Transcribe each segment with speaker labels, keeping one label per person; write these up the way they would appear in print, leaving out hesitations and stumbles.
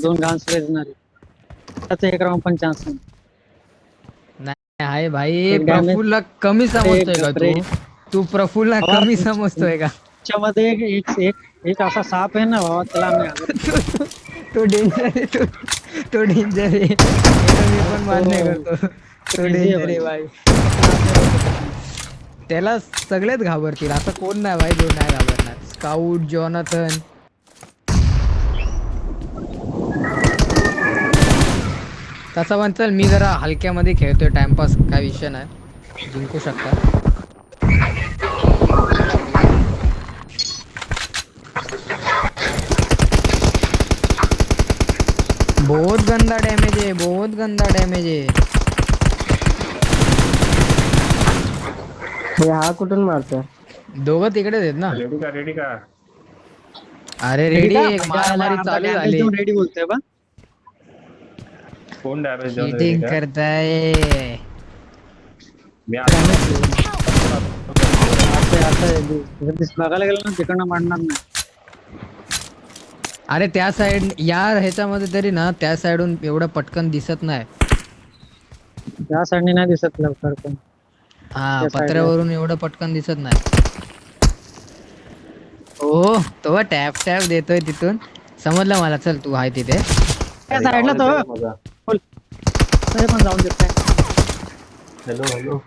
Speaker 1: दोन गान्स भेजणार त्याचा एक राऊंड पण चान्स नाही.
Speaker 2: नाही आहे भाई.
Speaker 1: एक damage.
Speaker 2: प्रफुल्लला कमी समजतोय का
Speaker 1: गपरे.
Speaker 2: तू प्रफुल्लला कमी समजतोय का?
Speaker 1: त्याच्यामध्ये एक असा साप आहे ना बाबा, त्याला आम्ही घाबरतो.
Speaker 2: तो डेंजर आहे. तो डेंजर आहे. हे तर मी पण मान्य करतो. तो डेंजर आहे भाई. त्याला सगळेच घाबरतील, असं कोण नाही भाई जो नाही घाबरणार. Scout, Jonathan. तसा पण चल, मी जरा हलक्यामध्ये खेळतोय, टाइमपास, काय विषय नाही, जिंकू शकता. बहुत गंदा डॅमेज आहे, बहुत गंदा डॅमेज आहे.
Speaker 3: हा कुठून मारतोय?
Speaker 2: दोघं तिकडेच आहेत ना.
Speaker 4: रेडी का?
Speaker 2: अरे रेडी, मारामारी चालू झाली.
Speaker 1: रेडी बोलतोय बा.
Speaker 4: कोण डॅमेज देऊन
Speaker 2: चीटिंग करताय.
Speaker 4: मी आता
Speaker 1: बघायला गेलं ना तिकडनं मारणार नाही.
Speaker 2: अरे त्या साइड, या ह्याच्यामध्ये तरी ना त्या साइडून एवढं पटकन दिसत नाही.
Speaker 1: त्या साईडने नाही दिसत लवकर पण.
Speaker 2: हा, पत्र्यावरून एवढं पटकन दिसत नाही. हो, तो टॅप टॅप देतोय तिथून, समजलं मला. चल तू आहे तिथे
Speaker 1: त्या साईडला तो पण जाऊन देत.
Speaker 4: हॅलो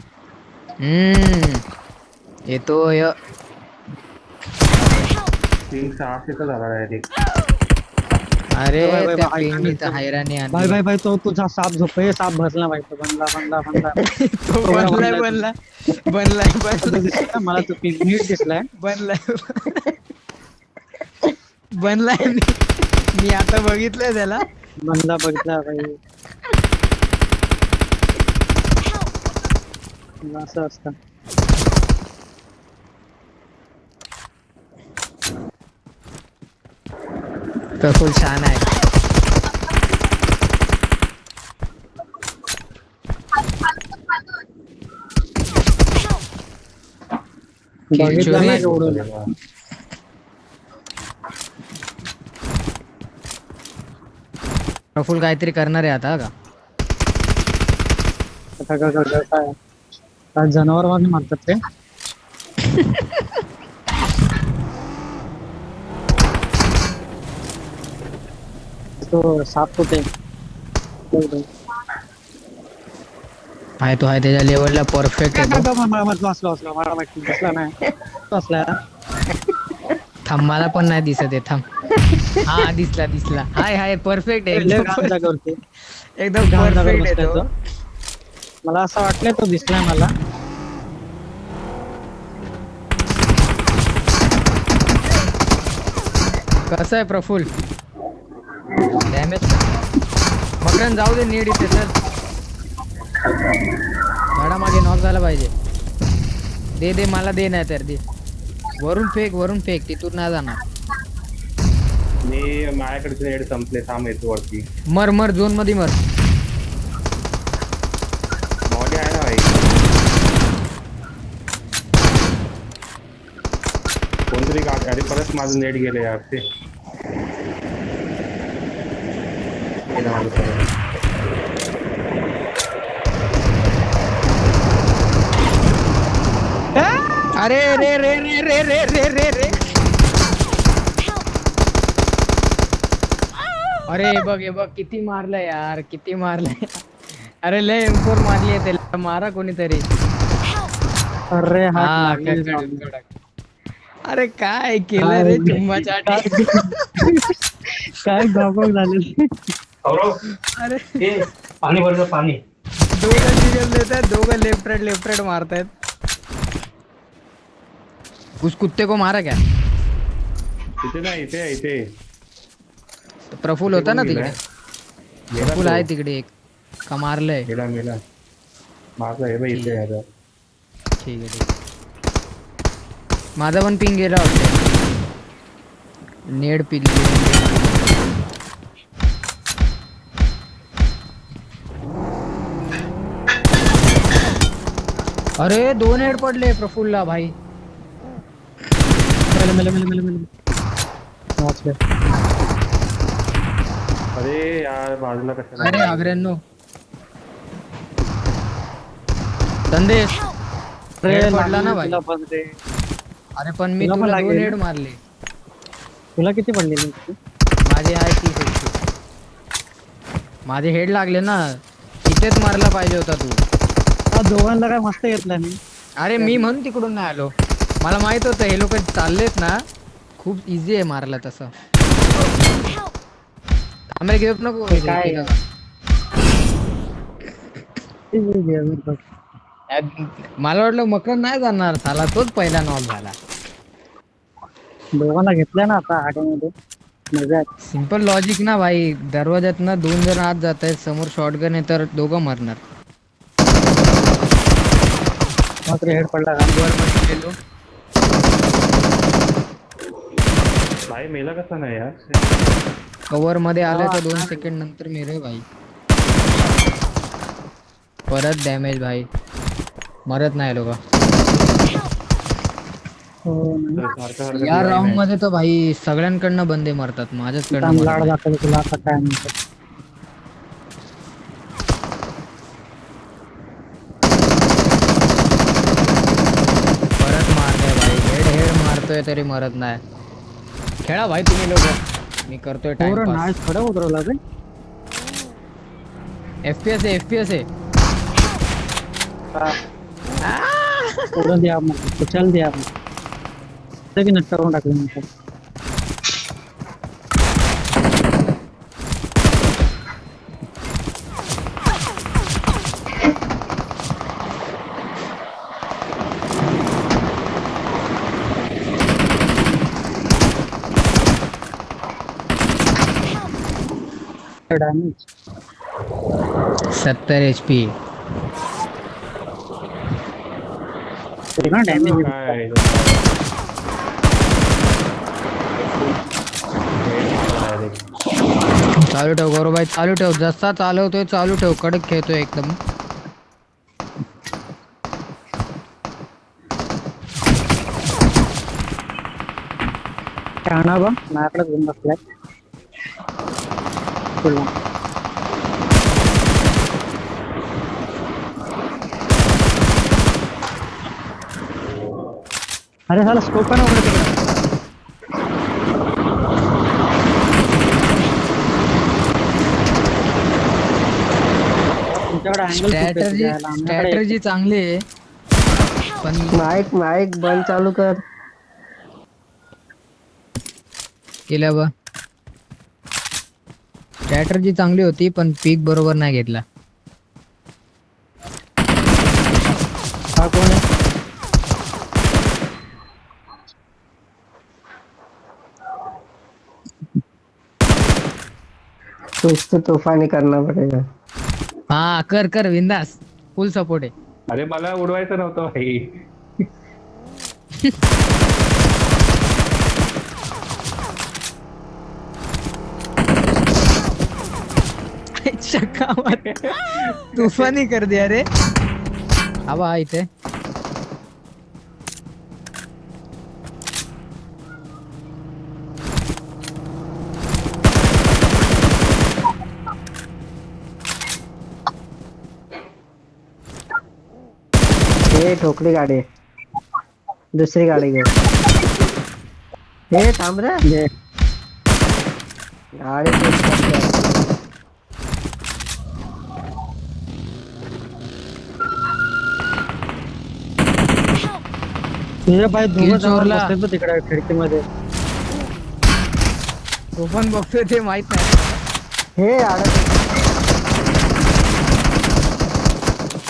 Speaker 2: येतोय.
Speaker 4: 3-6 झाला डायरेक्ट.
Speaker 2: अरे त्या पिंगनी तर हैराणी
Speaker 1: भाई भाई भाई, तो तुझा साप झोपे, साप भरला भाई. तो बनला बनलाय. मला तो पिंग नीट दिसलाय.
Speaker 2: बनलाय मी आता बघितलंय त्याला.
Speaker 1: बघितला भाई. असं असतं.
Speaker 2: प्रफुल्ल छान आहे.
Speaker 1: बघितलं नाही एवढं.
Speaker 2: प्रफुल्ल काहीतरी करणार आहे आता का?
Speaker 1: काय जनावर वाणी मारतात ते. तो साप कुठे
Speaker 2: आहे? तो आहे त्याच्या लेवलला परफेक्ट आहे. थांब, मला पण नाही दिसत आहे. थांब. हा, दिसला. हाय परफेक्ट आहे. एकदम परफेक्ट आहे तो.
Speaker 1: मला असं वाटलं तो दिसलाय मला.
Speaker 2: कसं आहे प्रफुल्ल? डॅमेज मकरन जाऊ दे. नीड इथे चल. गाडा मागे नॉक झाला पाहिजे. दे मला, दे नाही तर दे. वरून फेक तिथून नाही जाणार.
Speaker 4: मी माझ्याकडचे नेड संपले. थांब येतो वरती.
Speaker 2: मर झोन मध्ये मर.
Speaker 4: मॉडी आहे ना भाई. कोणतरी गाडी परत माझं नेट गेले यार. ते
Speaker 2: अरे रे. अरे बघ किती मारलंय यार, किती मारलंय. अरे लय M4 मारली आहे त्याला. मारा कोणीतरी.
Speaker 1: अरे हा,
Speaker 2: अरे काय केलं रे चुम्माच्या आठी.
Speaker 1: काय घाबक झाले.
Speaker 2: अरे
Speaker 4: पाणी भरलं पाणी.
Speaker 2: दोघं निघल देतात, दोघं लेफ्ट राईट मारतायत. उस कुत्ते को मारा क्या?
Speaker 4: इथे नाही, इथे
Speaker 2: प्रफुल्ल होता ना तिकडे. प्रफुल्ल आहे तिकडे एक. का मारलंय?
Speaker 4: मेला माझं आहे भाई इथे आहे.
Speaker 2: ठीक आहे. माझा पण पिंग गेला वाटतं. नेड पिल्ली. अरे 2 हेड पडले प्रफुल्लला भाई.
Speaker 1: मेले.
Speaker 4: अरे यार बाजूला कशाला
Speaker 2: अरे
Speaker 4: गेला?
Speaker 2: आग्र्यांनो संदेश
Speaker 1: अरे
Speaker 2: हेड पडला
Speaker 1: लागली
Speaker 2: ना भाई.
Speaker 1: तुला पण रे.
Speaker 2: अरे पण मी
Speaker 1: तुला पण
Speaker 2: तुला 2
Speaker 1: लागेल
Speaker 2: हेड
Speaker 1: ना?
Speaker 2: मारले.
Speaker 1: तुला किती पडलेली होती?
Speaker 2: माझे आहे 30 HP. माझे हेड लागले ना. इथेच मारला पाहिजे होता तू.
Speaker 1: हा दोघांना काय मस्त घेतला मी.
Speaker 2: अरे मी म्हणून तिकडून नाही आलो. मला माहित होतं हे लोक चाललेत ना. खूप इझी आहे मारला तसं. आम्हाला घेऊ नको
Speaker 1: ते काय
Speaker 2: एका. मला वाटलं मकर नाही जाणार. साला तोच पहिला नॉक झाला.
Speaker 1: दोघांना घेतल्या ना आता आठवमध्ये. मजा आहे.
Speaker 2: सिंपल लॉजिक ना भाई. दरवाज्यात ना 2 जण आत जात आहेत. समोर शॉटगन आहे तर दोघं मरणार.
Speaker 1: मात्र हेड पडला का?
Speaker 2: वर मध्ये गेलो.
Speaker 4: भाई मेला कसा नाही यार?
Speaker 2: कव्हर मध्ये आलं तर 2 सेकंड नंतर मेरे भाई. परत डॅमेज भाई. मरत नाही लोक.
Speaker 1: हो नाही.
Speaker 4: सारखं सारखं
Speaker 2: या
Speaker 4: दिवाळी
Speaker 2: राऊंड
Speaker 4: नाही.
Speaker 2: मध्ये तर भाई सगळ्यांकडनं बंदे मरतात. माझ्याचकडनं
Speaker 1: काम
Speaker 2: मरत
Speaker 1: लाड
Speaker 2: नाही.
Speaker 1: दाखवलं तुला आता काय म्हणतात.
Speaker 2: परत मारतोय भाई. हेड हेड मारतोय तरी मरत नाही. खेळा भाई तुम्ही लोक. मी करतोय
Speaker 1: पोरं
Speaker 2: टाइमपास.
Speaker 1: नाही खडं उतरवला रे.
Speaker 2: FPS आहे FPS आहे.
Speaker 1: पुढं द्या मग. कुशाल द्या मग. ते की नक्की करून टाकलं नंतर. Damage
Speaker 2: 70 HP.
Speaker 1: ना डॅमेज
Speaker 4: काय
Speaker 2: चालू ठेव गौरवभाई. चालू ठेव. जसा चालवतोय चालू ठेव. कडक खेळतोय एकदम.
Speaker 1: शहाणा बा माझ्याकडे घेऊन बसलाय. तुला अरे झाला स्कोप पण वगैरे तिकडे. तुमच्याकडे
Speaker 2: स्ट्रॅटर्जी
Speaker 1: अँगल
Speaker 2: स्ट्रॅटर्जी चांगली आहे पण
Speaker 3: माईक माईक बंद चालू कर.
Speaker 2: केल्या बा. स्ट्रॅटर्जी चांगली होती पण पीक बरोबर नाही घेतला.
Speaker 1: हा कोण आहे?
Speaker 3: कुछ तो तूफानी करना पड़ेगा.
Speaker 2: हा कर कर विंदास. फुल सपोर्ट आहे.
Speaker 4: अरे मला उडवायचं नव्हतं भाई.
Speaker 2: तूफानी कर दिया रे. हवा इथे.
Speaker 3: हे ठोकली गाडी. दुसरी गाडी घे. हे थांब रे.
Speaker 1: जे
Speaker 3: गाडी switch करते.
Speaker 1: तुझ्या बाई दोघं
Speaker 2: किल
Speaker 1: जाऊन
Speaker 2: चोरला.
Speaker 1: बसले तर तिकडे खिडकीमध्ये.
Speaker 2: तो पण बघतोय ते माहित नाही.
Speaker 3: हे अडक.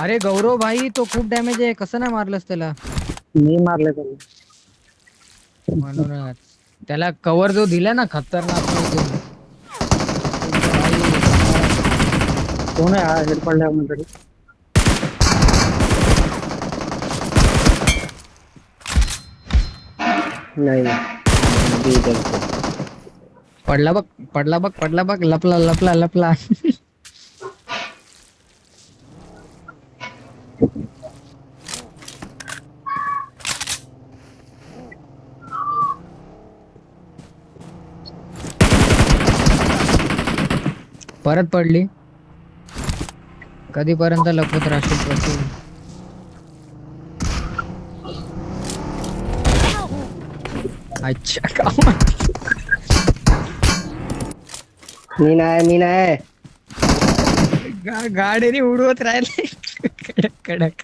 Speaker 2: अरे गौरव भाई तो खूप डॅमेज आहे. कसं नाही मारलंस त्याला.
Speaker 1: मी मारले त्याला.
Speaker 2: म्हणूनच त्याला कव्हर जो दिला ना खतरनाक एकदम.
Speaker 1: कोण आहे हा हेड पडल्या तरी.
Speaker 3: नाही
Speaker 2: पडला बघ पडला बघ पडला बघ. लपला लपला लपला. परत पडली. कधीपर्यंत लपवत राहशील प्रसून? अच्छा का
Speaker 3: मी नाही
Speaker 2: गाडीने उडवत राहिले. कडक कडक.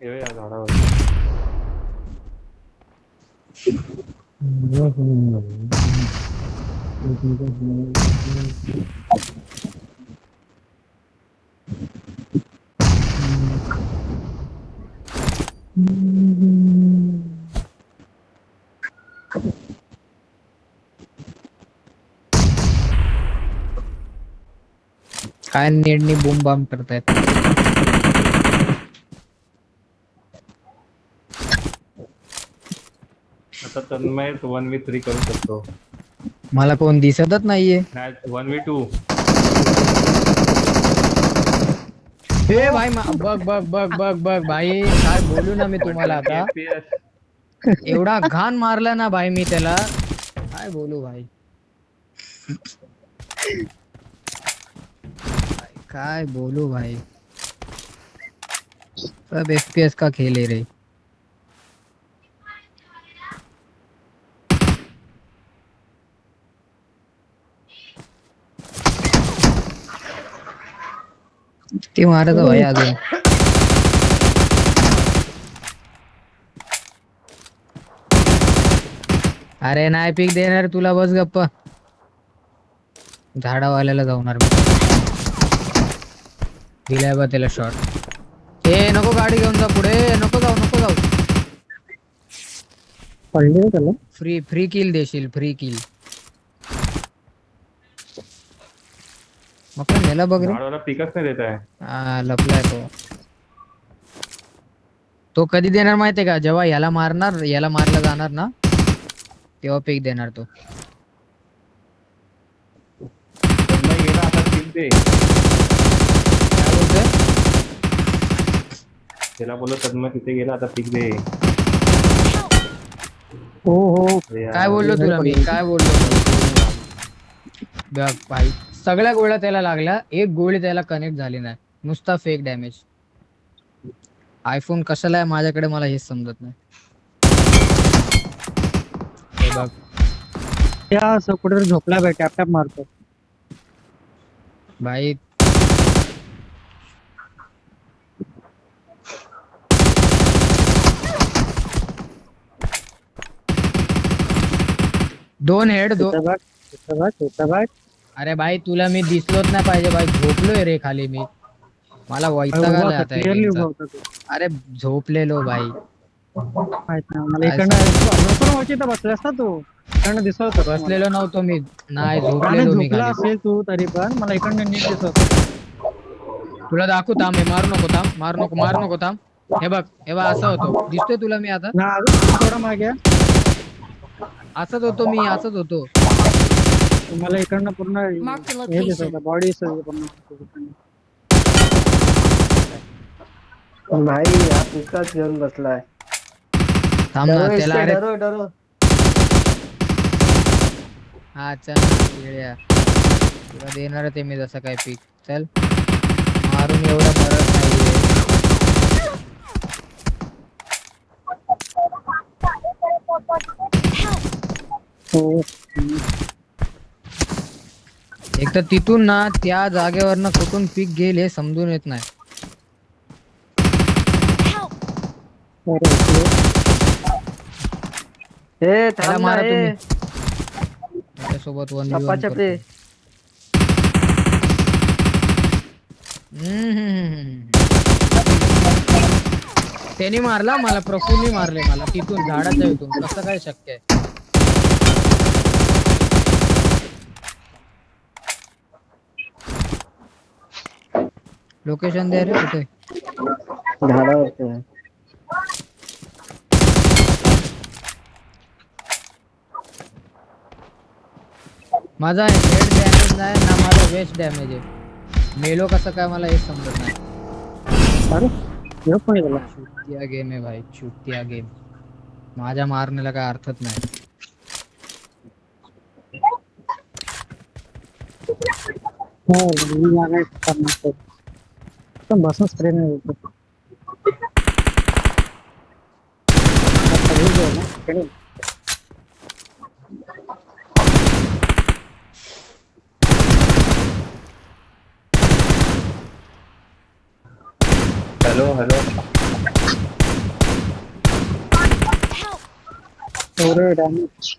Speaker 4: हे या झाडावर.
Speaker 2: काय नेडनी बूम बाम करतायत.
Speaker 4: आता तन्मय 1v3 करू शकतो.
Speaker 2: मला कोण दिसतच नाहीये.
Speaker 4: नाही 1v2.
Speaker 2: हे भाई बघ बघ बघ बघ बघ भाई, काय बोलू ना मी तुम्हाला आता.
Speaker 4: FPS.
Speaker 2: एवढा घाण मारला ना भाई मी त्याला, काय बोलू भाई. काय बोलू भाई. सब FPS का खेल है रे. ते मारत भाई अजून. अरे नाही पीक देणार तुला, बस गप्प. झाडावाल्याला जाऊणार मी. दिलाय बा त्याला शॉट. ए नको गाडी घेऊन जा पुढे, नको जाऊ नको जाऊ.
Speaker 1: पडली ना त्याला.
Speaker 2: फ्री फ्री किल देशील, फ्री किल. मग पण याला बघ रे.
Speaker 4: झाडाला पिकच नाही देत आहे.
Speaker 2: हा लपलाय तो. तो कधी देणार माहितीये का, जेव्हा याला मारणार, याला मारला जाणार ना, तेव्हा पीक देणार तो.
Speaker 4: तन्मय गेला आता पिक दे.
Speaker 2: काय बोलतोय?
Speaker 4: त्याला बोललो तन्मय तिथे गेला आता पिक दे.
Speaker 1: हो हो.
Speaker 4: अरे यार.
Speaker 2: काय बोललो तुला मी, काय बोललो? बघ भाई, सगळ्या गोळ्या त्याला लागल्या, एक गोळी त्याला कनेक्ट झाली नाही, नुसता फेक डॅमेज. आयफोन कशाला आहे माझ्याकडे मला हेच समजत नाही. हे बघ
Speaker 1: त्या असं कुठे झोपला बाई, टॅप टॅप मारतो.
Speaker 2: भाई, दोन हेड दो.
Speaker 1: इथं बघ, इथं बघ, इथं बघ.
Speaker 2: अरे भाई तुला मी दिसलोच नाही पाहिजे भाई, झोपलोय रे खाली मी. मला वैताग आलाय आता
Speaker 1: क्लिअरली
Speaker 2: याचा.
Speaker 1: उभा होता तो.
Speaker 2: अरे झोपलेलो भाई.
Speaker 1: माहित नाही मला. इकडनं ओळखीत बसलास ना तू, इकडनं दिसत होता.
Speaker 2: बसलेलो नव्हतो मी, नाही
Speaker 1: आणि
Speaker 2: झोपलेलो मी
Speaker 1: झोपला
Speaker 2: खाली.
Speaker 1: असेल तू तरी पण मला इकडनं नीट दिसत होतं.
Speaker 2: तुला दाखवू थांब, हे मारू नको थांब, मारू नको मारू नको थांब. हे बघ हे बघ, असं होतो, दिसतोय तुला मी आता.
Speaker 1: ना अजून थोडा मागे.
Speaker 2: असंच होतो मी, असंच होतो.
Speaker 1: मला इकडनं पूर्ण
Speaker 5: Mark the
Speaker 1: हे दिसत
Speaker 5: location.
Speaker 1: होतं, बॉडी पूर्ण.
Speaker 3: भाई हा पिकाच घेऊन बसलाय.
Speaker 2: थांब ना
Speaker 3: डरो
Speaker 2: त्याला.
Speaker 3: इससे
Speaker 2: अरे
Speaker 3: डरो डरो.
Speaker 2: हा चल येड्या. तुला देणार ते मी जसं काय पीक. चल मारून एवढं मरत नाहीये.
Speaker 1: हो.
Speaker 2: एक तर तिथून ना त्या जागेवरनं कुठून पीक गेले हे समजून येत नाही.
Speaker 5: Help!
Speaker 3: हे
Speaker 2: त्याला
Speaker 3: थांब
Speaker 2: मारा
Speaker 3: ना,
Speaker 2: तुम्ही.
Speaker 3: हे.
Speaker 2: त्याच्यासोबत वन
Speaker 3: चप्पाचप्पी.
Speaker 2: त्यांनी मारला मला, प्रफुल्ली मारले मला तिथून, झाडाच्या इथून. कसं काय शक्य आहे? लोकेशन दे रे कुठे.
Speaker 3: झाडावरती आहे.
Speaker 2: माझा हेड डॅमेज नाही ना, माझा वेस्ट डॅमेज आहे. मेलो कसं काय मला हे समजत नाही.
Speaker 1: अरे हे पण गेला.
Speaker 2: चुतिया गेम आहे भाई, चुतिया गेम. माझ्या मारण्याला काय अर्थच नाही.
Speaker 1: हो मी मागाय करणार पण बसून स्प्रे नाही होतो. आता हे जे आहे ना, खेळेल.
Speaker 4: Hello hello.
Speaker 1: एवढं डॅमेज.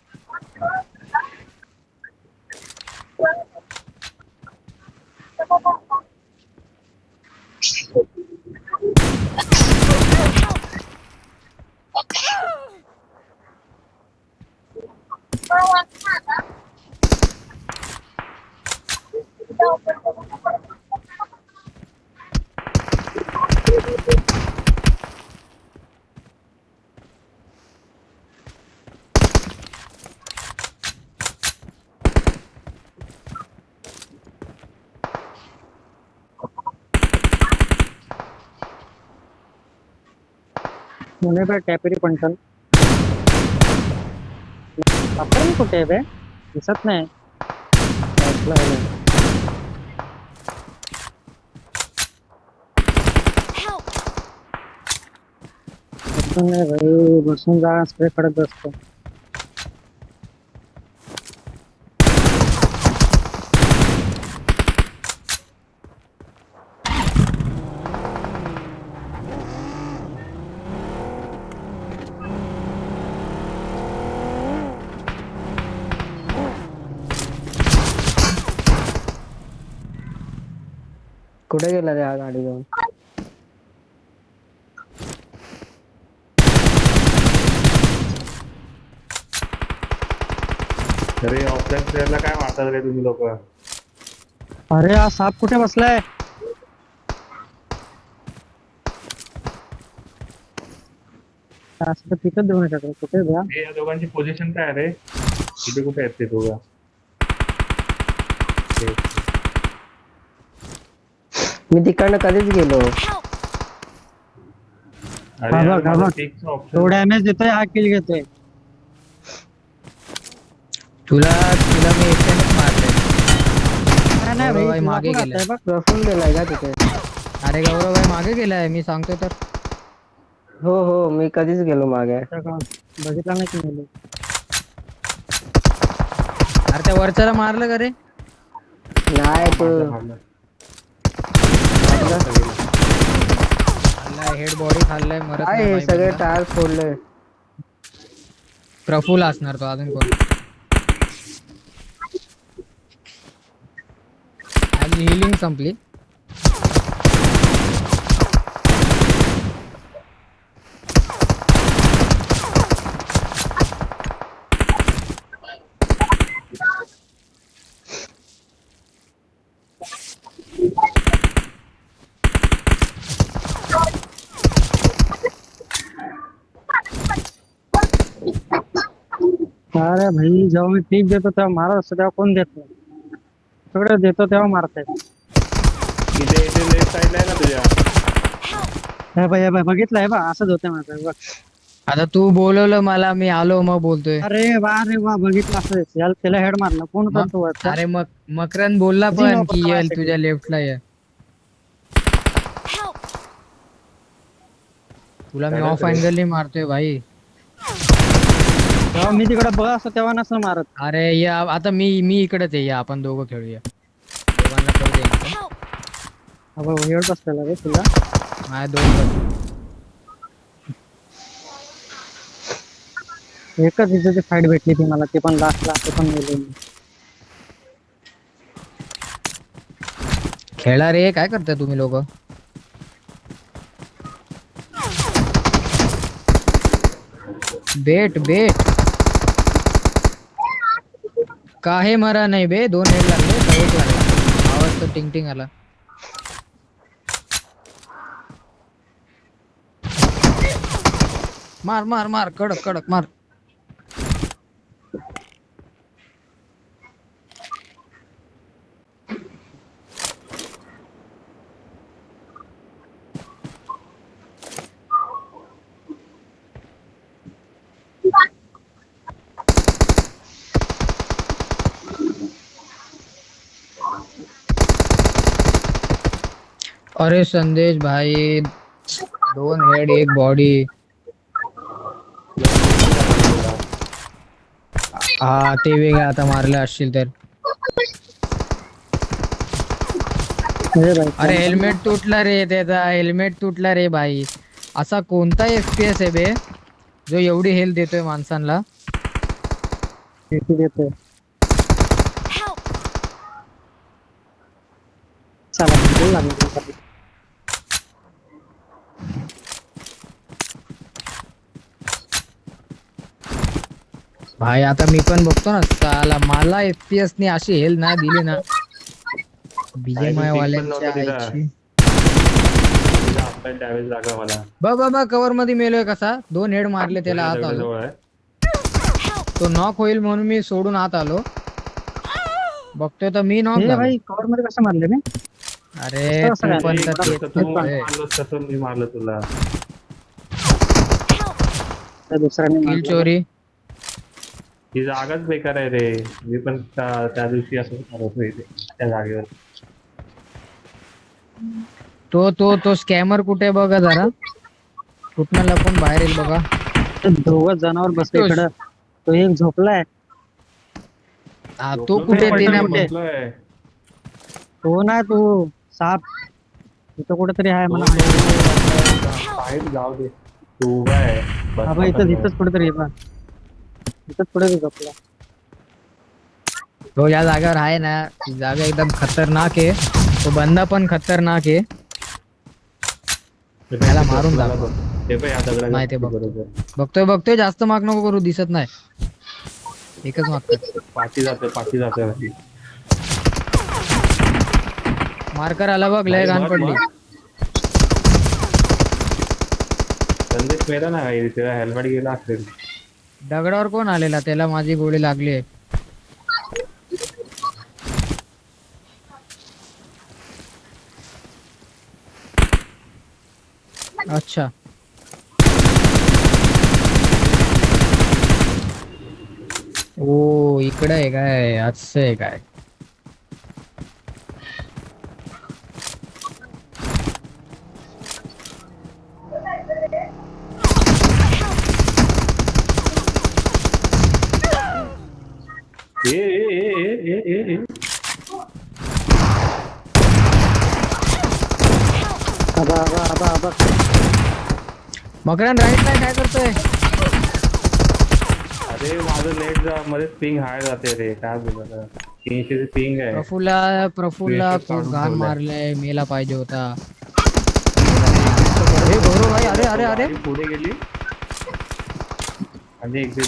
Speaker 1: मुने पे टॅपरी पंटल आपण कुठे आहे बे दिसत नाही. ऐकलं आहे. बसून नाही भाई बसून जा स्प्रे पडत असतो.
Speaker 3: कुठे गेला रे हा गाडी घेऊन?
Speaker 4: अरे ऑफलाईन प्लेअरला काय मारतात रे तुम्ही लोक?
Speaker 1: अरे हा साप कुठे बसलाय? असं तर तिथं देऊन टाकलं कुठे द्या.
Speaker 4: हे या दोघांची पोझिशन काय आहे रे? इथे कुठे आहेत ते दोघं?
Speaker 3: मी तिकडनं कधीच गेलो.
Speaker 4: अरे
Speaker 1: हा
Speaker 4: यार,
Speaker 1: बघ, हा
Speaker 4: माझा
Speaker 1: बघ.
Speaker 4: पिकचा
Speaker 1: तो
Speaker 4: ऑप्शन
Speaker 1: डॅमेज देतोय हा किल घेतोय.
Speaker 2: तुला तुला मी एकट्यानेच मारले.
Speaker 1: नाही
Speaker 2: गौरव
Speaker 1: भाई
Speaker 2: भाई
Speaker 1: तुला
Speaker 2: मागे
Speaker 1: पण
Speaker 2: गेलाय.
Speaker 1: आता बघ.
Speaker 3: प्रफुल गेलाय का तिथे?
Speaker 2: अरे गौरव भाई मागे गेलाय मी सांगतोय तर.
Speaker 3: हो हो मी कधीच गेलो मागे.
Speaker 1: त्या का बघितला नाही की मुलं.
Speaker 2: अरे त्या वरच्याला मारलं का रे?
Speaker 3: नाही तू
Speaker 4: मारलं.
Speaker 2: खाल्लाय हेड बॉडी खाल्लाय मरत
Speaker 3: काय
Speaker 2: नाही
Speaker 3: हे
Speaker 2: भाई
Speaker 3: सगळे
Speaker 2: बंदा.
Speaker 3: टायर फोडले.
Speaker 2: प्रफुल असणार तो अजून कोण. माझी हिलिंग संपली.
Speaker 1: अरे भाई जेव्हा मी पीक देतो तेव्हा मारत असतो तेव्हा कोण देत नाही. सगळं देतो तेव्हा मारताय.
Speaker 4: इथे इथे लेफ्ट साईडला आहे ना तुझ्या.
Speaker 1: हे बाय बघितलंय बा असंच होतंय माझं बघ.
Speaker 2: आता तू बोलवलं मला मी आलो मग बोलतोय.
Speaker 1: अरे वा बघितलं असं याला त्याला हेड मारला कोण
Speaker 2: मग
Speaker 1: करतो वरचा?
Speaker 2: अरे मग मकरन बोलला
Speaker 1: किती
Speaker 2: पण
Speaker 1: वापरतो
Speaker 2: की येल
Speaker 1: माझ्यासाठी?
Speaker 2: तुझ्या लेफ्टला ये. तुला मी ऑफ अँगलनी मारतोय भाई.
Speaker 1: जेव्हा मी तिकडे बघा असतो तेव्हा नसं मारत.
Speaker 2: अरे या आता मी इकडेच आहे या आपण दोघं खेळूया. दोघांना करू दे इकडं.
Speaker 1: अबे हेड बसलेला रे तुला.
Speaker 2: माझ्या दोन
Speaker 1: एकच इथे फाईट भेटली ती मला ती पण लास्टला ते पण मेलो मी.
Speaker 2: खेळा रे काय करताय तुम्ही लोक? बेट बेट काहे मरा नाही बे. 2 हेड लागले का एक लागला? आवाज तर टिंग टिंग आला. मार मार मार कडक कडक मार. अरे संदेश भाई, 2 हेड 1 बॉडी. हा ते वेगळं आता मारलं असशील तर. अरे हेल्मेट तुटला रे त्याचा, हेल्मेट तुटला रे भाई. असा कोणता FPS आहे बे जो एवढी हेल्थ देतोय माणसांना.
Speaker 1: देतोय.
Speaker 5: Help!
Speaker 1: चला बोल लागेल.
Speaker 2: भाई आता मी पण बघतो ना, साला मला FPS ने अशी हेल्थ नाही दिली ना BGMI वाल्यांच्या आईची.
Speaker 4: डॅमेज लागला मला.
Speaker 2: बघ कव्हर मध्ये मेलोय कसा. 2 हेड मारले त्याला आत आलो.
Speaker 4: जवळ आहे.
Speaker 2: तो नॉक होईल म्हणून मी सोडून आत आलो. बघतोय तर मी नॉक
Speaker 1: हे
Speaker 2: झालो.
Speaker 1: भाई कव्हर मध्ये कसं मारले मी?
Speaker 2: अरे
Speaker 1: असं
Speaker 2: तू पण
Speaker 1: काय?
Speaker 2: तर
Speaker 4: तसं तू मारलंस तसं मी मारलं तुला.
Speaker 1: त्या दुसऱ्याने
Speaker 2: किल
Speaker 1: मारलं.
Speaker 2: चोरी.
Speaker 4: ही जागाच बेकार आहे रे. मी पण त्या दिवशी असं करत होतो इथे त्या जागेवर.
Speaker 2: तो स्कॅमर कुठे बघा जरा. कुठनं लपून बाहेर येईल बघा.
Speaker 1: ते दोघं जनावर बसले
Speaker 2: तोच.
Speaker 1: इकडं. तो एक झोपलाय.
Speaker 2: हा, तो कुठे ते ना
Speaker 1: कुठे?
Speaker 4: बसलोय.
Speaker 1: तो ना तो साप इथं कुठेतरी आहे म्हणा.
Speaker 4: बाहेर जाऊ दे. तू काय
Speaker 1: हा भाई इथंच कुठेतरी आहे बा. इथंच पुढे झोपला.
Speaker 2: तो या जागेवर आहे ना. ती जागा एकदम खतरनाक आहे. तो बंदा पण खतरनाक आहे. त्याला मारून दाखव.
Speaker 4: ते पण या दगडाला
Speaker 2: नाही ते बघ.
Speaker 4: बरोबर.
Speaker 2: बघतोय जास्त माग नको करू. दिसत नाही. एकच मागतात.
Speaker 4: पाठी जाते.
Speaker 2: मार्कर आला बघ. लय घाण पडली.
Speaker 4: संदेश मेला ना काही त्याला हेल्मेट गेला असेल.
Speaker 2: दगडावर कोण आलेला? त्याला माझी गोळी लागली. अच्छा. ओ इकडे आहे काय? असं आहे काय?
Speaker 4: ए
Speaker 1: आबा.
Speaker 2: मकरान राईट काय करतोय?
Speaker 4: अरे माझं नेट मध्ये पिंग हाय जाते रे. काय बोलत 300 पिंग आहे.
Speaker 2: प्रफुल्ला
Speaker 4: Screenshot
Speaker 2: खूप
Speaker 4: काढून
Speaker 2: घाण
Speaker 4: ठेवलंय.
Speaker 2: मारलाय. मेला पाहिजे होता. हे गौरव भाई. अरे
Speaker 4: गाडी पुढे गेली आणि एक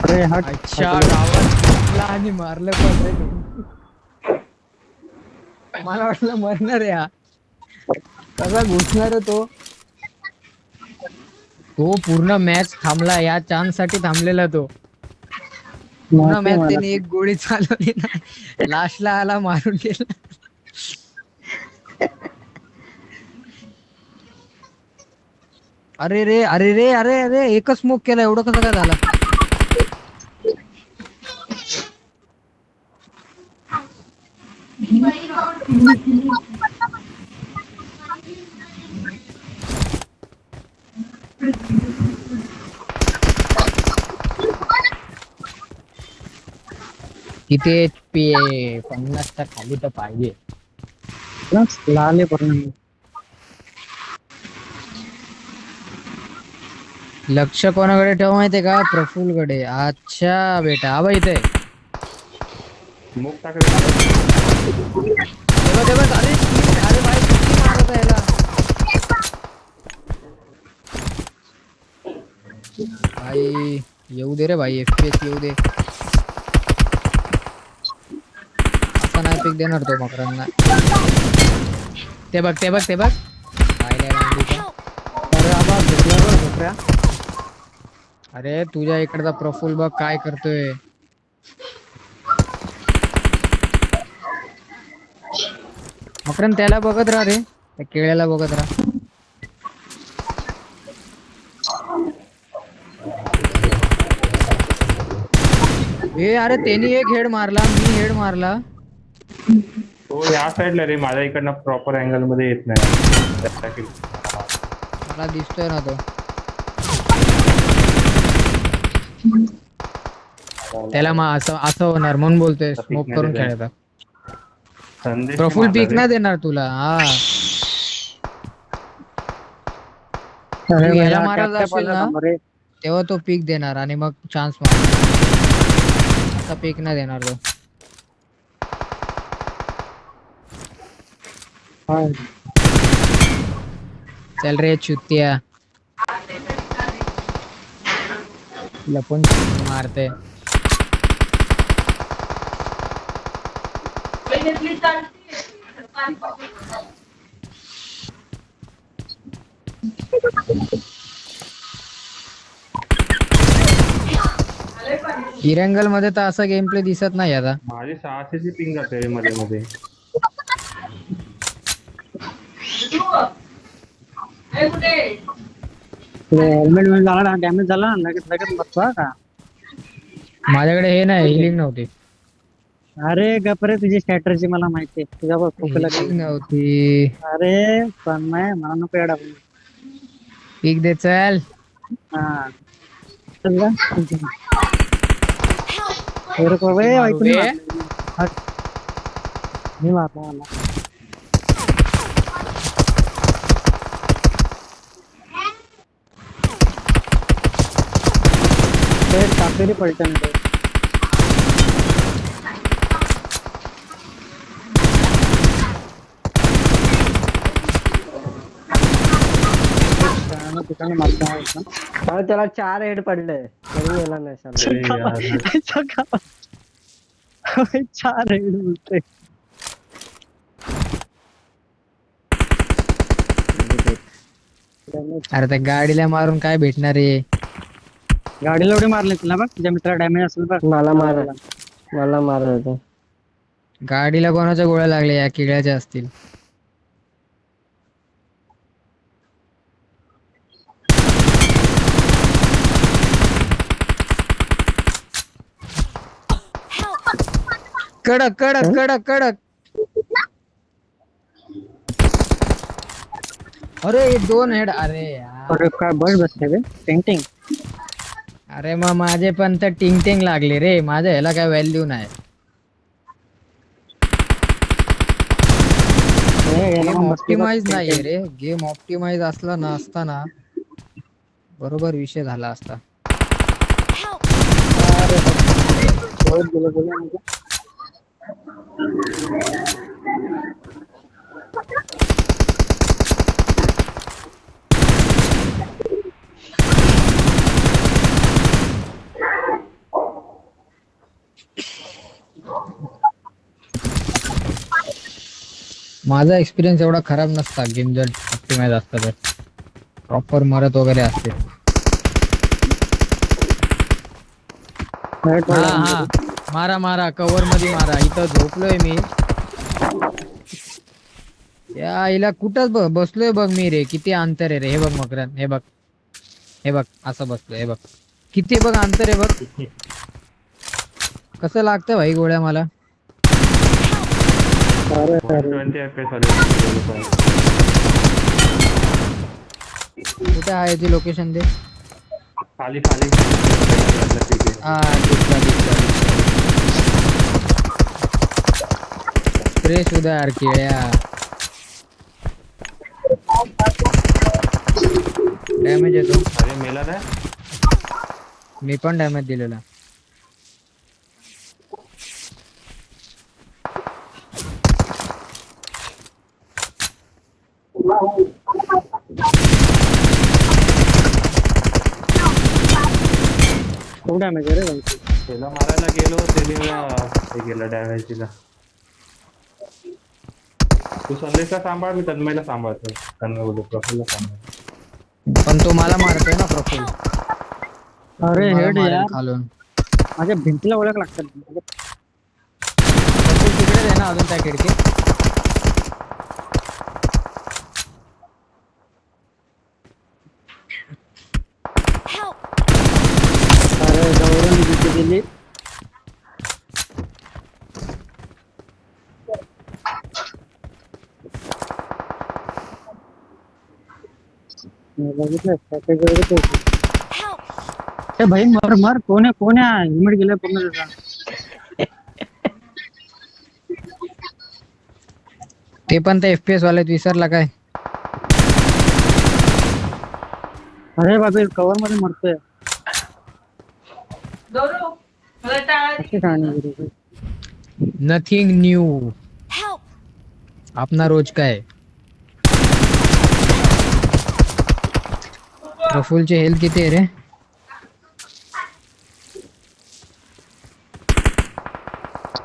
Speaker 1: अरे हट.
Speaker 2: अच्छा डावाला आणि मारलं पण रे. मला वाटलं मरणार आहे हा. कसा घुसणार तो. तो पूर्ण मॅच थांबला. या चान्स साठी थांबलेला तो. पूर्ण मॅच त्याने एक गोळी चालवली नाही. लास्टला आला मारून गेला. अरे रे एकच स्मोक केला. एवढं कसं काय झालं? किती HP आहे? 50च्या खाली तर पाहिजे.
Speaker 1: लाल आहे पूर्ण.
Speaker 2: लक्ष कोणाकडे ठेव माहितीये का? प्रफुल्लकडे. अच्छा बेटा. आबा इथे
Speaker 4: मुख टाकलं.
Speaker 2: अरे भाई किती मारत आहे याला. भाई येऊ दे रे भाई. FPS येऊ दे. असा नाही पिक देणार तो मकरांना. ते बघ. पाहिलंय रांडीचं.
Speaker 1: अरे आबा झोपल्या.
Speaker 2: अरे तुझ्या इकडचा प्रफुल्ल बघ काय करतोय. मकरन त्याला बघत राहा रे. त्या केळ्याला बघत राहा. अरे त्यांनी एक हेड मारला. मी हेड मारला.
Speaker 4: तो या साईडला रे, माझ्या इकडनं प्रॉपर अँगल मध्ये येत नाही. त्याचा kill.
Speaker 2: मला दिसतोय ना तो. त्याला मग असं असं होणार म्हणून बोलतोय
Speaker 4: आता
Speaker 2: स्मोक
Speaker 4: pick
Speaker 2: करून
Speaker 4: नाही
Speaker 2: खेळायचा.
Speaker 4: संदेश
Speaker 2: प्रफुल
Speaker 4: मारला
Speaker 2: पीक
Speaker 4: रे.
Speaker 2: नाही देणार तुला. हा
Speaker 1: अरे
Speaker 2: तू याला
Speaker 1: भैया,
Speaker 2: मारायला
Speaker 1: टॅप
Speaker 2: जाशील
Speaker 1: आला
Speaker 2: ना
Speaker 1: समोर रे.
Speaker 2: तेव्हा तो पीक देणार आणि मग चान्स मारणार. आता पीक नाही देणार तो.
Speaker 1: हा.
Speaker 2: चल रे चुत्या. लपून मारते. इरंगल मध्ये तर असा गेम प्ले दिसत नाही आता.
Speaker 4: माझी 600ची पिंग जाते रे मध्ये मध्ये.
Speaker 1: हेल्मेट मध्ये झाला ना, डॅमेज झाला ना, लगेच लगेच बसतो का.
Speaker 2: माझ्याकडे हे नाही हिलिंग नव्हती.
Speaker 1: अरे गपरे, तुझी स्ट्रॅटर्जी मला माहिती आहे. तुझ्या खोकला
Speaker 2: हिलिंग नव्हती.
Speaker 1: अरे पण नाही, मला नको येडा बनवू.
Speaker 2: पीक दे चल.
Speaker 1: हा चल जा.
Speaker 5: Help!
Speaker 1: अरे बाबा, ए,
Speaker 2: मारू
Speaker 1: ऐकून
Speaker 2: बे.
Speaker 1: मारलं. हट. मी मारला मला. ते कापेरी पलटन ते. ठिकाणी मारता आहे का?
Speaker 3: अरे त्याला 4 हेड पडले तरी गेला नाही साला.
Speaker 4: अरे यार.
Speaker 1: 4 हेड बोलतोय.
Speaker 2: अरे त्या गाडीला मारून काय भेटणार आहे.
Speaker 1: गाडीला एवढे मारले तुला बघ, तुझ्या मित्राला डॅमेज असेल बघ.
Speaker 3: मला मारत होता.
Speaker 2: गाडीला कोणाच्या गोळ्या लागल्या या किड्याच्या असतील. कडक कडक कडक कडक. अरे 2 हेड. अरे यार.
Speaker 1: अरे काय बस बसते बे, पेंटिंग.
Speaker 2: अरे मग माझे पण तर टिंग टिंग लागले रे. माझ्या ह्याला काय व्हॅल्यू नाही. गेम ऑप्टिमाइज नाहीये रे. गेम ऑप्टिमाइज असला ना असताना बरोबर विषय झाला असता. माझा एक्सपिरियन्स एवढा खराब नसता गेम जर ऑप्टिमाइज असता तर. प्रॉपर मरत वगैरे असते. हा हा मारा मारा, कव्हर मध्ये मारा. इथं झोपलोय मी. या आईला कुठंच बसलोय बघ मी रे. किती अंतर आहे रे. हे बघ मकरन, हे बघ, हे बघ असं बसलोय. हे बघ किती बघ अंतर आहे बघ. कसं लागतं भाई गोळ्या मला.
Speaker 4: 120 FPS वाले.
Speaker 2: कुठे आहे ती लोकेशन दे.
Speaker 4: खाली खाली.
Speaker 2: हा दिसला दिसला फ्रेश उदार केळ्या. डॅमेज येतो.
Speaker 4: अरे मेला काय.
Speaker 2: मी पण डॅमेज दिलेला.
Speaker 1: खूप डॅमेज आहे रे भाई.
Speaker 4: त्याला मारायला गेलो त्याने हे केलं डॅमेज दिला. तू संदेशला सांभाळ, मी तन्मयला सांभाळतो. तन्मय बोलतो प्रफुल्लला सांभाळ.
Speaker 2: पण तो मला मारतोय ना प्रफुल्ल.
Speaker 1: अरे
Speaker 2: मला
Speaker 1: हेड
Speaker 2: मारेल
Speaker 1: यार,
Speaker 2: खालून.
Speaker 1: माझ्या भिंतीला ओळख लागतात.
Speaker 2: प्रफुल्ल तिकडेच आहे ना अजून त्या खिडकीत.
Speaker 5: Help!
Speaker 1: अरे गौरव दिली. बघितलं पॅकेज वगैरे ते.
Speaker 5: Help!
Speaker 1: ए भाई मर मर कोण आहे हेल्मेट गेलं पूर्ण त्याचा.
Speaker 2: ते पण ते FPS वाले विसरला काय?
Speaker 1: अरे बाबा कव्हर मध्ये मरतोय. कशी कहाणी आहे रे?
Speaker 2: Nothing new.
Speaker 5: Help!
Speaker 2: अपना रोज का है. प्रफुलची हेल्थ किती आहे रे?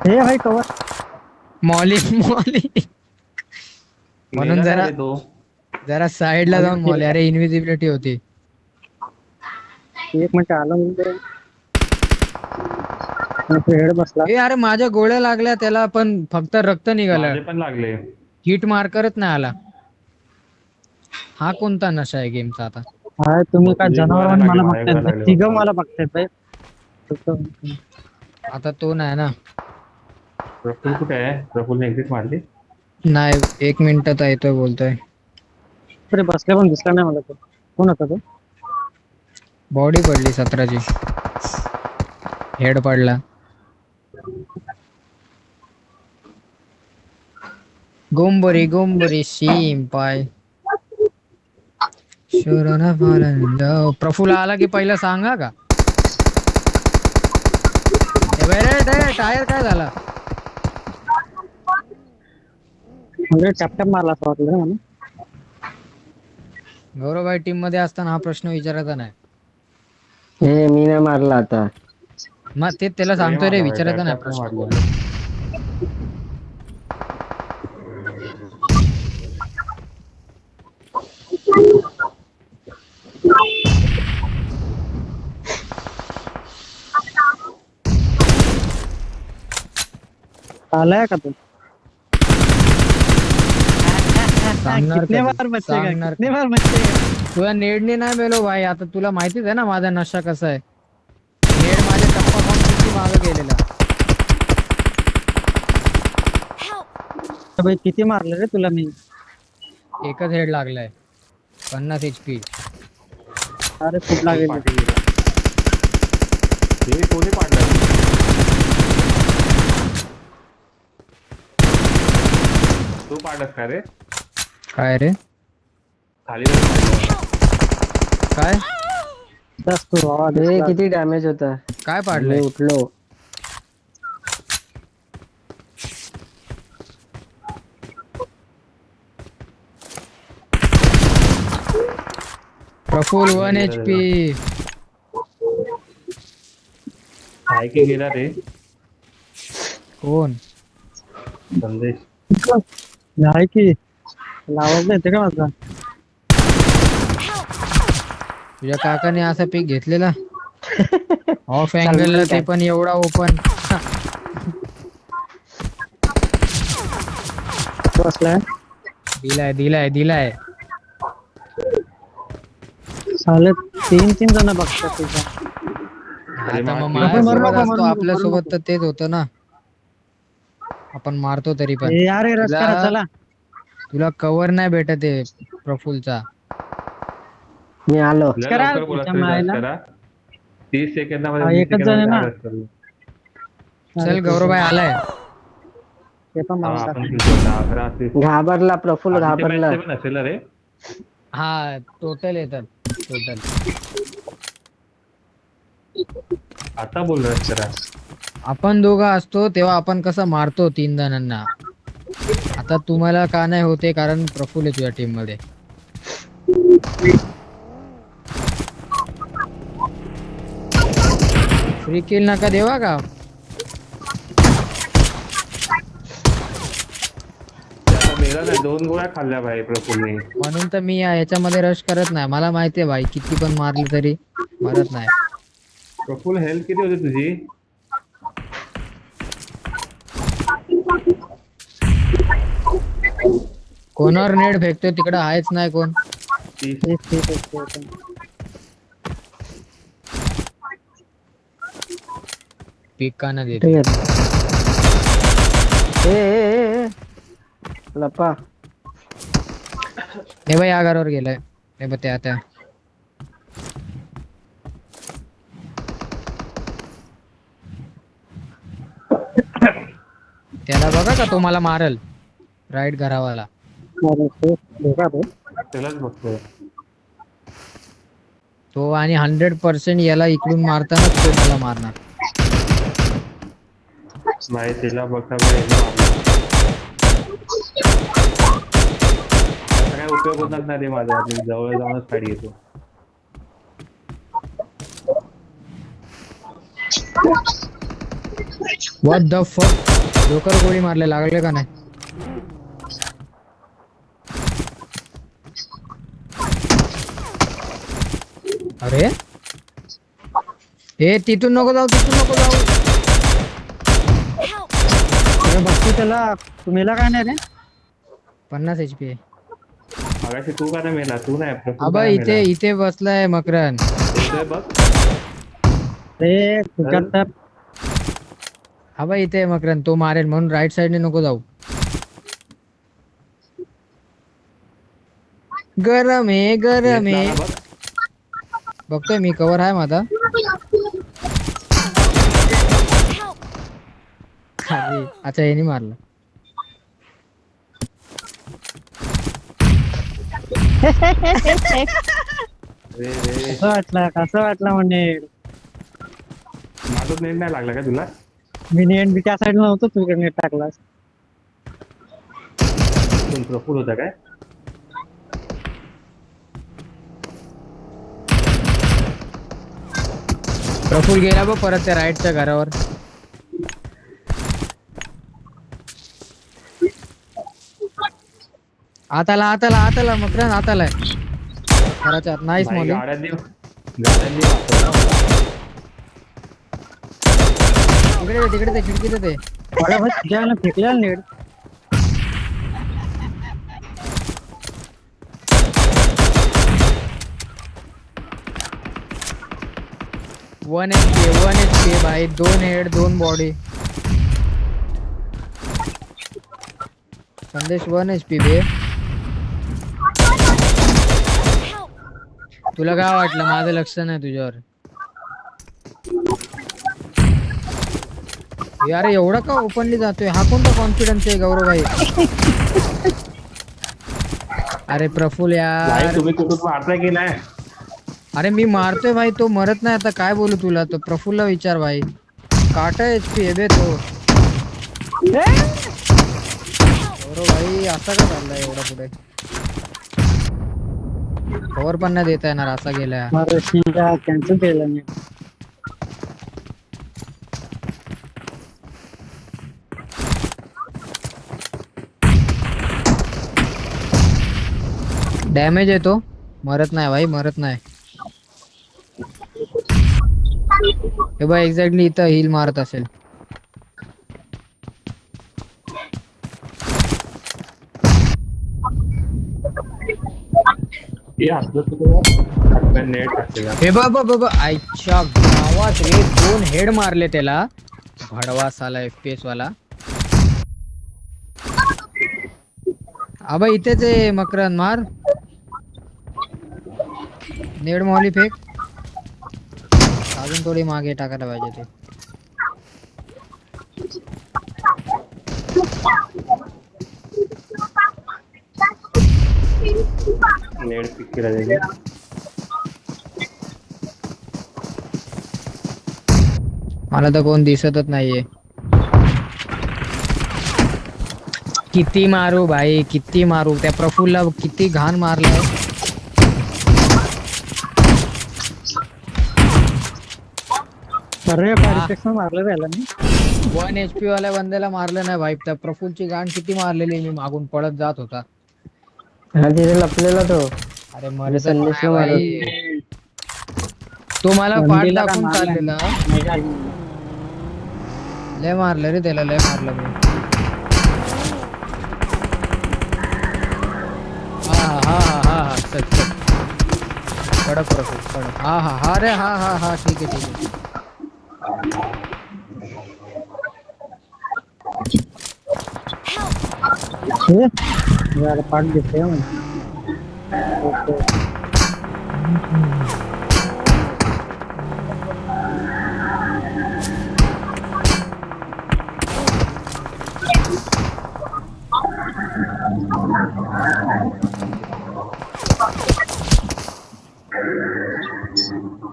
Speaker 1: हे भाई कव्हर.
Speaker 2: Molly Molly. म्हणून
Speaker 4: मेला
Speaker 2: जरा
Speaker 4: रे तो.
Speaker 2: जरा साइडला जाऊन मॉली. अरे इनविजिबिलिटी होती.
Speaker 1: एक मिनिट आलं म्हणजे हेड बसला.
Speaker 2: ए अरे माझ्या गोळ्या लागल्या त्याला पण फक्त रक्त निघालं.
Speaker 4: माझे पण लागले.
Speaker 2: हिट मार्करच नाही आला. हा कोणता नशा आहे गेमचा आता?
Speaker 1: हाय तुम्ही काय
Speaker 4: तुझे
Speaker 1: जनावर
Speaker 4: गोळ्या
Speaker 1: मला
Speaker 4: लागले,
Speaker 1: बघताय
Speaker 4: लागले.
Speaker 1: तिघं मला बघतायत भाई.
Speaker 2: आता तो नाही ना.
Speaker 4: प्रफुल कुठे आहे? प्रफुलने एक्झिट मारली.
Speaker 2: नाही 1 मिनिटात येतोय बोलतोय.
Speaker 1: तरी बसल्या पण दिसला नाही मला तो. कोण होता तो?
Speaker 2: बॉडी पडली 17ची. हेड पडला. गोंबरी गोंबरी शीम पाय. शोरना फारंदा. प्रफुल आला की पहिला सांगा का? टायर काय झाला?
Speaker 1: म्हणजे टॅपटॅप मारला असं वाटलं रे मला.
Speaker 2: गौरवभाई टीम मध्ये असताना हा प्रश्न विचारायचा नाही.
Speaker 3: हे मी नाही मारला आता.
Speaker 2: मग ते त्याला सांगतोय रे, विचारायचा नाही
Speaker 4: मारला,
Speaker 2: प्रश्न.
Speaker 4: मारला.
Speaker 1: आलाय का तू?
Speaker 2: सांगणार
Speaker 1: कितने
Speaker 2: कधी?
Speaker 1: बार बचेगा?
Speaker 2: सांगणार
Speaker 1: कितने
Speaker 2: कधी?
Speaker 1: बार बचेगा?
Speaker 2: तुला नेडने नाही मेलो भाई. आता तुला माहितीच आहे ना माझा नशा कसा आहे. नेड माझ्या टप्पा खाऊन किती मागं गेलेला.
Speaker 5: Help!
Speaker 1: भाई किती मारलं रे तुला मी?
Speaker 2: एकच हेड लागलाय. 50 HP.
Speaker 1: अरे खूप लागेल.
Speaker 4: हे कोणी पाडलं? तू पाडलंस का रे?
Speaker 2: काय रे?
Speaker 4: खाली वर पाडलं.
Speaker 2: काय
Speaker 1: जास्त आवाज
Speaker 3: हे
Speaker 1: दिसला.
Speaker 3: किती डॅमेज होता.
Speaker 2: काय
Speaker 3: मी
Speaker 2: पाडलंय?
Speaker 3: उठलो.
Speaker 2: प्रफुल 1 HP.
Speaker 4: आहे की गेला रे
Speaker 2: कोण?
Speaker 4: संदेश.
Speaker 1: नाही की आवाज नाही येते का माझा?
Speaker 2: तुझ्या काकाने असा पीक घेतलेला ऑफ अँगलला, ते पण एवढा ओपन.
Speaker 1: बसलाय.
Speaker 2: दिलाय दिलाय दिलाय.
Speaker 1: साले 3 जण बघतात तुझ्या.
Speaker 2: आता मग
Speaker 1: मरू
Speaker 2: माझ्यासोबत
Speaker 1: नको,
Speaker 2: असतो,
Speaker 1: मरू नको,
Speaker 2: आपल्यासोबत
Speaker 1: मरू
Speaker 2: तर तेच होतं ना. आपण मारतो तरी पण.
Speaker 1: ए यार रस करा चला.
Speaker 2: तुला कव्हर नाही भेटत आहे प्रफुलचा.
Speaker 3: मी आलो.
Speaker 4: जरा
Speaker 1: करा,
Speaker 4: लवकर बोला,
Speaker 1: तुमच्या मायला.
Speaker 4: करा. 30 सेकंदामध्ये
Speaker 1: हा,
Speaker 4: 20
Speaker 1: एकच जण आहे
Speaker 4: सेकंदामध्ये
Speaker 1: ना.
Speaker 4: arrest करू.
Speaker 2: चल गौरवभाई आलाय.
Speaker 1: ते पण
Speaker 4: हा,
Speaker 1: माणूस
Speaker 4: आपण
Speaker 1: आहे.
Speaker 4: किती होता? 11 assist.
Speaker 3: घाबरला प्रफुल,
Speaker 4: आधीच्या
Speaker 3: घाबरला.
Speaker 4: match चे पण असेल ना रे.
Speaker 2: हा टोटल येतात टोटल.
Speaker 4: आता बोल रस करा.
Speaker 2: आपण दोघं असतो तेव्हा आपण कसं मारतो 3 जणांना. आता तुम्हाला का नाही होते? कारण प्रफुल आहे तुझ्या टीम मध्ये. फ्री किल नका देवा का?
Speaker 4: त्याचा मेला नाही, 2 गोळ्या खाल्ल्या भाई प्रफुलने.
Speaker 2: म्हणून तर मी याच्यामध्ये रश करत नाही. मला माहितीये भाई किती पण मारली तरी मरत नाही.
Speaker 4: प्रफुल हेल्थ किती होती तुझी?
Speaker 2: कोणावर नेट फेकतोय तिकडे आहेच नाही कोण.
Speaker 4: 30.
Speaker 1: ठीक.
Speaker 2: पीक का ना देते.
Speaker 3: ठीक आहे. ए लपा.
Speaker 2: हे भाई या घरावर गेलाय. हे बघ त्या त्याला बघा का तो मला मारल राईट घरावाला.
Speaker 1: अरे तो धोका तो.
Speaker 4: त्यालाच बघतोय.
Speaker 2: तो आणि 100% याला इकडून मारताना तो मला मारणार.
Speaker 4: नाही त्याला बघता याला मारलं. आता काय उपयोग होणार नाही रे माझा, मी जवळ जाऊनच गाडी येतो.
Speaker 2: व्हॉट द फक, जोकर गोळी मारले, लागले का नाही? अरे हे तिथून नको जाऊ, तिथून नको जाऊ.
Speaker 5: Help!
Speaker 1: अरे बघतो त्याला, तुम्हीला काय नाही रे.
Speaker 2: 50 HP आहे.
Speaker 4: मगाशी तू का नाही मेला? तू नाही प्रफुल्ल
Speaker 2: अबा
Speaker 4: का नाही
Speaker 2: इथे
Speaker 4: मेला?
Speaker 2: इथे बसलाय मकरन.
Speaker 4: येतोय बघ.
Speaker 1: रे तुझ्यात तर
Speaker 2: अबा इथे मकरन, तो मारेल म्हणून राईट साइडने नको जाऊ. गरम आहे, गरम
Speaker 4: येतला
Speaker 2: आहे.
Speaker 4: ना बघ.
Speaker 2: बघतोय मी, कवर आहे माझा.
Speaker 5: Help!
Speaker 2: अरे अच्छा याने मारलं.
Speaker 4: रे रे
Speaker 1: कसं वाटलं म्हणजे
Speaker 4: माझं नेट नाही लागला का तुला?
Speaker 1: मी नेट बी त्या साईड नव्हतं, तू इकडे नेट टाकलास.
Speaker 4: तू प्रफुल्ल होता काय?
Speaker 2: प्रफुल गेला बघ परत त्या राईटच्या घरावर. आताला मकरन आताला घराच्या आत. नाहीच
Speaker 4: भाई
Speaker 2: मोली.
Speaker 4: गाड्यांनी वापरला मला.
Speaker 2: तिकडे ते खिडकीत ते.
Speaker 1: अरे भाई तुझ्या फेकल्या नेट.
Speaker 2: वन एच भाई, 2 हेड 2 बॉडी. संदेश 1 HP बे.
Speaker 5: Help!
Speaker 2: तुला काय वाटलं माझं लक्ष नाही तुझ्यावर? यार एवढा का ओपनली जातोय? हा कोणता कॉन्फिडन्स आहे गौरव भाई? अरे प्रफुल
Speaker 4: भाई
Speaker 2: यार.
Speaker 4: तुम्ही कुठून मारताय की नाही?
Speaker 2: अरे मी मारतोय भाई, तो मरत नाही. आता काय बोलू तुला? तो प्रफुलला विचार भाई. काटा HP आहे बे तो. गौरव भाई असा का चाललाय एवढा पुढे? कवर पण नाही देता येणार असा गेलाय.
Speaker 1: अरे ठीक आहे, कॅन्सल केलं नेट.
Speaker 2: डॅमेज येतो, मरत नाही भाई, मरत नाही. हे बघ एक्झॅक्टली इथं हिल मारत असेल.
Speaker 4: हे असलं तुला नेट टाकलेला.
Speaker 2: हे बाबा आईच्या गावात रे 2 हेड मारले त्याला. भडवा साला FPS वाला. अबा इथेच आहे मकरन, मार. नेड मौली फेक. अजून थोडी मागे टाकायला पाहिजे ते.
Speaker 4: नेट पिक केला त्याने.
Speaker 2: मला तर कोण दिसतच नाहीये. किती मारू भाई, किती मारू? त्या प्रफुलला किती घाण मारलाय.
Speaker 1: अरे रिफ्लेक्शन मारलं त्याला मी.
Speaker 2: 1 HP वाल्या बंद्याला मारलं नाही भाई. त्या प्रफुलची गाण किती मारलेली मी, मागून पळत जात होता.
Speaker 3: हा तिथे लपलेला तो.
Speaker 2: अरे मरत
Speaker 3: संदेशला
Speaker 2: नाही भाई. तो मला पाठ
Speaker 1: बंदीला का
Speaker 2: दाखवून
Speaker 1: मारला?
Speaker 2: चाललेला.
Speaker 1: नाही झालं.
Speaker 2: लय मारलं रे त्याला, लय मारलं मी. हा सच कडक प्रफुल कडक. हा रे हा ठीक आहे.
Speaker 5: Help!
Speaker 1: यार पाठ घेते म्हणजे.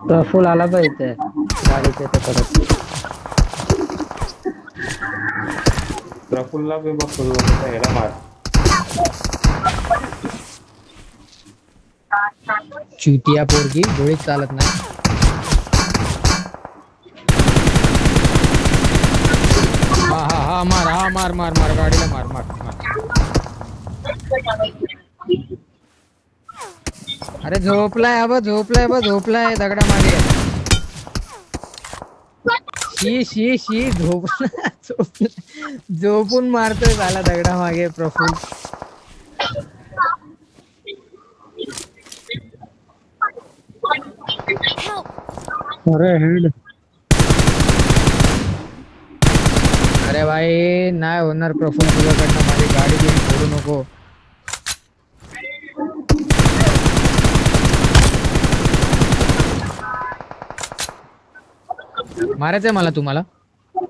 Speaker 3: प्रफुल आला पाहिजे गाडीच्या इथे परत.
Speaker 4: प्रफुल्लला बी बघतो त्याचा ह्याला मार.
Speaker 2: चुतिया पोरगी गोळीत चालत नाही. हा मार गाडीला मार. अरे झोपलाय झोपलाय दगडा मागे. शी झोपून मारतोय झाला दगडा मागे प्रफुल.
Speaker 5: Help!
Speaker 1: अरे हेड.
Speaker 2: अरे भाई नाही होणार प्रफुल तुझ्याकडनं. माझी गाडी घेऊन फोडू नको. मारायचंय मला तुम्हाला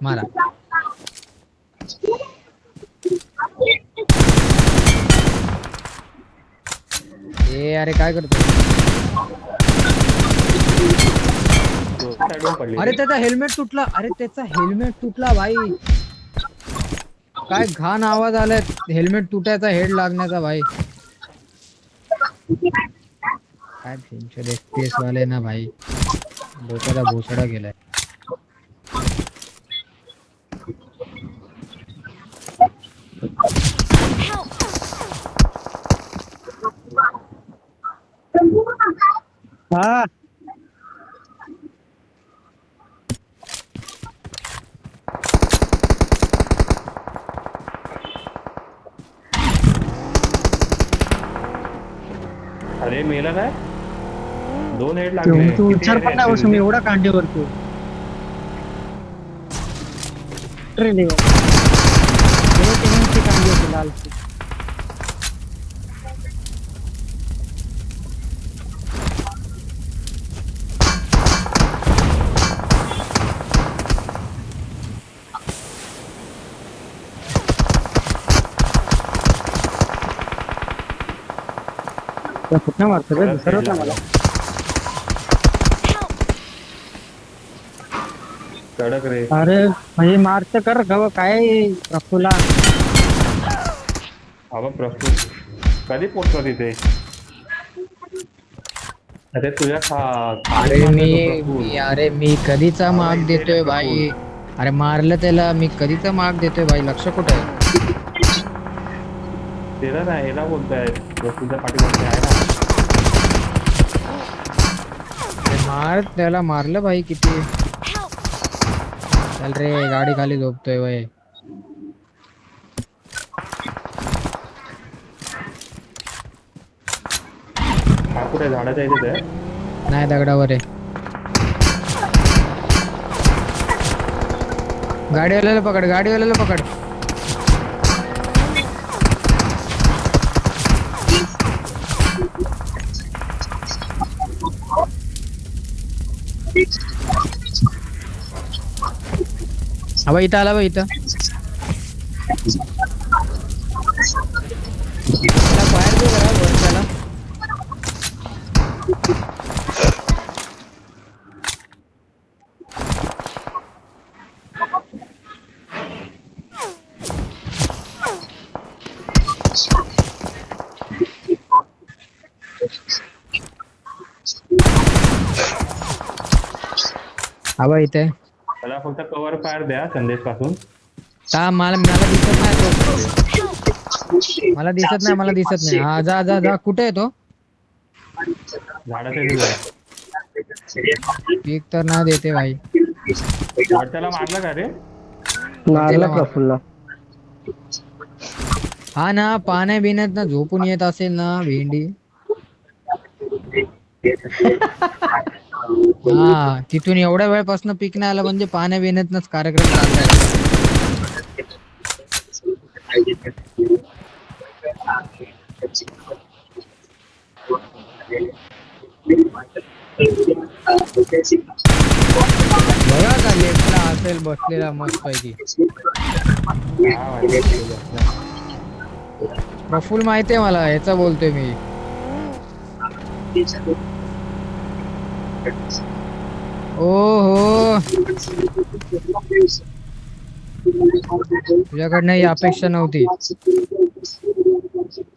Speaker 2: मारा. ए अरे काय करतो.
Speaker 4: साईडवर पडली.
Speaker 2: अरे त्याचा हेल्मेट तुटला भाई. काय घाण आवाज आलाय हेल्मेट तुटायचा हेड लागण्याचा भाई. काय FPS वाले ना भाई डोक्याला भोसडा गेलाय.
Speaker 5: Help!
Speaker 1: हा
Speaker 4: अरे मेला काय 2 हेड लागले.
Speaker 1: तू
Speaker 4: किती
Speaker 1: विचार
Speaker 4: head
Speaker 1: पण नाही
Speaker 4: आहेत
Speaker 1: बसून मी
Speaker 4: तुझे?
Speaker 1: एवढा कांडीवर तू ट्रेनिंग कांडी होती लालची. कुठं मारतो रे दुसरं ना मला.
Speaker 4: कडक रे.
Speaker 1: अरे म्हणजे मारत कर गव काय प्रफुला.
Speaker 4: बाबा प्रफुल कधी पोहोचतो तिथे. अरे तुझ्या
Speaker 2: अरे मी कधीचा माग देतोय भाई. अरे मारलं त्याला मी कधीचा माग देतोय भाई. लक्ष कुठे आहे.
Speaker 4: त्याला ना याला बोलतोय तुझ्या पाठीमागे आहे ना.
Speaker 2: मार त्याला मारलं भाई किती. चल रे गाडी खाली झोपतोय वय.
Speaker 4: हा कुठे झाडाच्या इथे आहे?
Speaker 2: नाही दगडावर आहे. गाडीवाल्याला पकड. अब इथं आला बघ इथं. बाहेर दे जरा वरच्याला. अब इथे
Speaker 4: त्याला फक्त कव्हर फायर द्या संदेश पासून.
Speaker 2: मला दिसत नाही. हा जा कुठे आहे तो.
Speaker 4: झाडाच्या इथे
Speaker 2: पीक तर ना देते भाई.
Speaker 4: त्याला मारलं का रे.
Speaker 3: मारला प्रफुलला.
Speaker 2: हा ना पाण्या बिण्यात ना झोपून येत असेल ना भेंडी. हा तिथून एवढ्या वेळपासून पीक नाही आला म्हणजे पाण्या बिण्यातनच कार्यक्रम चाललाय. बघा का लेफ्टला असेल बसलेला मस्त पैकी. प्रफुल माहितीये मला ह्याचा बोलतोय मी. ओ हो, तुझ्याकडनं ही अपेक्षा नव्हती.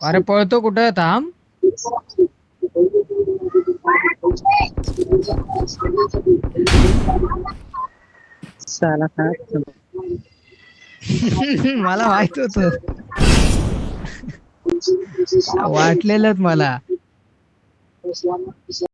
Speaker 2: अरे पळतो कुठं, थांब.
Speaker 1: साला काय
Speaker 2: मला माहित होत, वाटलेलंच मला.